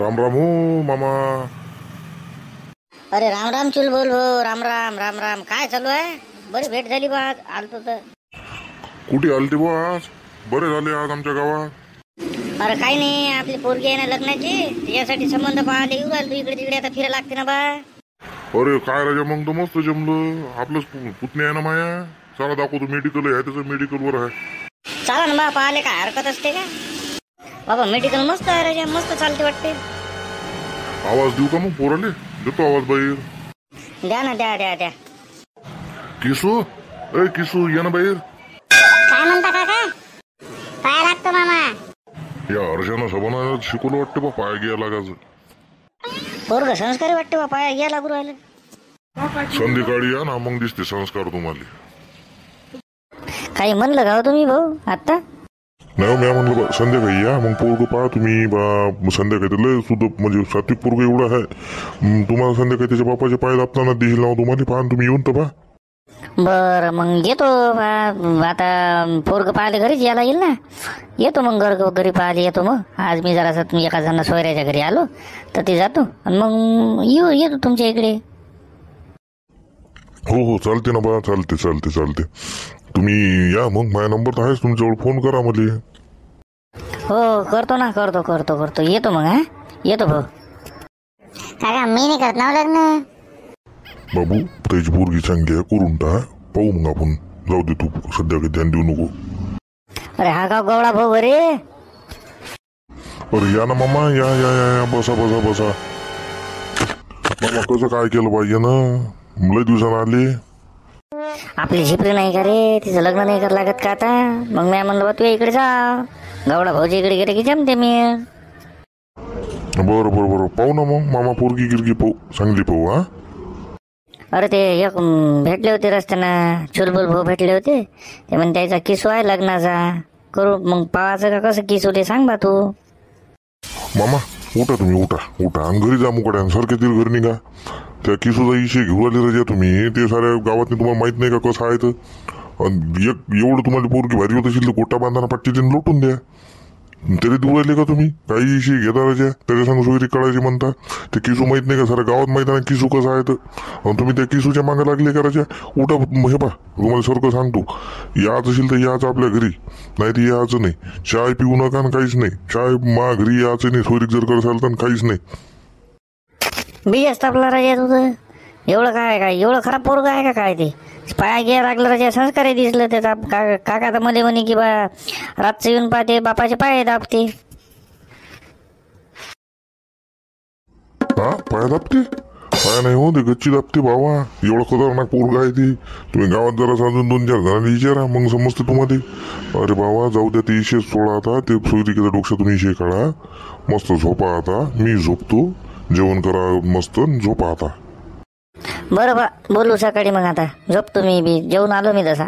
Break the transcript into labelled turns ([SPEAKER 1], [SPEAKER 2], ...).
[SPEAKER 1] राम राम हो मामा.
[SPEAKER 2] अरे राम राम चुल बोल हो. राम राम राम राम. काय चालू आहे? बरी भेट झाली बा. आलतो तर.
[SPEAKER 1] कुठे आलते बुवा आज? बरे झाले आज आमच्या गावात.
[SPEAKER 2] अरे काही नाही, आपली पोरगी आहे ना लग्नाची, त्याच्यासाठी संबंध पाहायला येऊ राहिलो. इकडे तिकडे आता फिरायला लागते ना बा.
[SPEAKER 1] अरे काय राजा, मग तर मस्त जमलं. आपलंच पुतणी आहे ना माया. चला दाखवतो, मेडिकल आहे त्याचं, मेडिकल वर आहे.
[SPEAKER 2] चला ना बा, पाहायला काय हरकत असते का बाबा? मेडिकल मस्त आहे राजा, मस्त चालते वाटते.
[SPEAKER 1] आवाज देऊ का मग पोराले? देतो आवाज बाहेर.
[SPEAKER 2] द्या ना, द्या द्या द्या.
[SPEAKER 1] किसू, ए किसू ये ना बाहेर.
[SPEAKER 2] काय म्हणता काका? काय लागतं मामा?
[SPEAKER 1] या अर्चना सभाना शिकवलं वाटतं बा पाय घ्या लागायचं.
[SPEAKER 2] पोरग संस्कारी वाटते बा, पाया घ्या लागू राहिलं.
[SPEAKER 1] संध्याकाळी या ना, मग दिसते संस्कार तुम्हाला.
[SPEAKER 2] काही म्हणलं का हो तुम्ही भाऊ आता?
[SPEAKER 1] नाही मी म्हणलं बा संध्याकाळी या, मग पोरग पहा तुम्ही बा. संध्याकाळी तर सुद्धा म्हणजे सात्विक पोरग एवढं आहे. तुम्हाला संध्याकाळी त्याच्या बापाचे पाय दापताना दिसेल ना तुम्हाला. पहा तुम्ही येऊन तर पहा.
[SPEAKER 2] बर मग येतो आता. पोरग पाहायला घरीच यायला येईल ना. येतो मग घरी पाहायला येतो. मग आज मी जरासा तुम्ही एका जण सोयऱ्याच्या घरी आलो तर ते जातो आणि मग येतो तुमच्या इकडे.
[SPEAKER 1] हो हो चालते ना बा, चालते चालते चालते. तुम्ही या मग, माझा नंबर तर आहेच तुमच्याजवळ, फोन करा मला.
[SPEAKER 2] हो करतो ना, करतो करतो करतो. येतो मग. हा येतो भाऊ. काका मी नाही करत ना लग्न.
[SPEAKER 1] बाबू त्याची पोरगी चांगली आहे, करून टाक. पाहू मग आपण. जाऊ दे तू सध्या काही ध्यान देऊ नको.
[SPEAKER 2] अरे हा का गवळा भाऊ अरे.
[SPEAKER 1] अरे या ना मामा, या या या या, बसा बसा बसा. मामा कसं काय केलं पाहिजे ना, लय दिवसानं आले.
[SPEAKER 2] आपली झिपरी नाही का रे, तिचं लग्न नाही कर लागत का आता? मग मी म्हणलं बा तू इकडे जा, गवळा भाऊच्या इकडे गेले की जमते मी.
[SPEAKER 1] बरं बरं बरं, पाहू ना मग मामा. पोरगी गिरगी पाहू, चांगली पाहू. हा
[SPEAKER 2] अरे ते एक भेटले होते रस्त्यानं, चुलबुल भाऊ भेटले होते. ते म्हणे त्याचा किसू आहे लग्नाचा, करू मग पावाचं का कसं किसू ते सांग बा तू.
[SPEAKER 1] मामा उठा तुम्ही, उठा उठा आणि घरी जा. मुकड्या सारख्या तील घरी निघा. त्या किसूचा इशे घेऊन आले राजा तुम्ही. ते साऱ्या गावात तुम्हाला माहित नाही का कसं आहे तर. एवढं तुम्हाला पोरगी भारी होत असेल तर गोटा बांधाना पाट्टीने लोटून द्या. तरी दूर राहिले का तुम्ही? काही इशे घेता राजा, त्याच्या सांग सोयरी कळायची म्हणता. ते किसू माहित नाही का, साऱ्या गावात माहित आहे किसू कसं आहे तर. तुम्ही त्या किसूच्या मागे लागले का राजा? उठा. हे पा तुम्हाला सारखं सांगतो, याच असेल तर याच आपल्या घरी, नाही तर याचं नाही. चाय पिऊ नका आणि काहीच नाही. चाय मा घरी याचं नाही. सोयरीक जर करसाल तर काहीच नाही.
[SPEAKER 2] बिजस तापला राजा तुझं. एवढं काय एवढं खराब पोरग आहे का काय? ते पाया घ्या लागलं राजा, संस्कार दिसलं त्याचा. काका तर मध्ये म्हणे की बा रातचं येऊन पाहते बापाचे पाय दाबते.
[SPEAKER 1] हा पाया दाबते? पाया नाही हो, ते गच्ची दाबते बाबा. एवढं खतरनाक पोरग आहे ते. तुम्ही गावात जरा अजून 2-4 जणांना विचारा, मग समजते तुम्हाला. अरे बाबा जाऊ द्या, ते इशे सोडा आता. ते सोयरिकेच्या डोक्यातून इशे काढा. मस्त झोपा आता. मी झोपतो. जेवण करा मस्त, झोपा आता.
[SPEAKER 2] बरं बा, बोलू सकाळी मग. आता झोपतो मी बी, जेवून आलो मी तसा.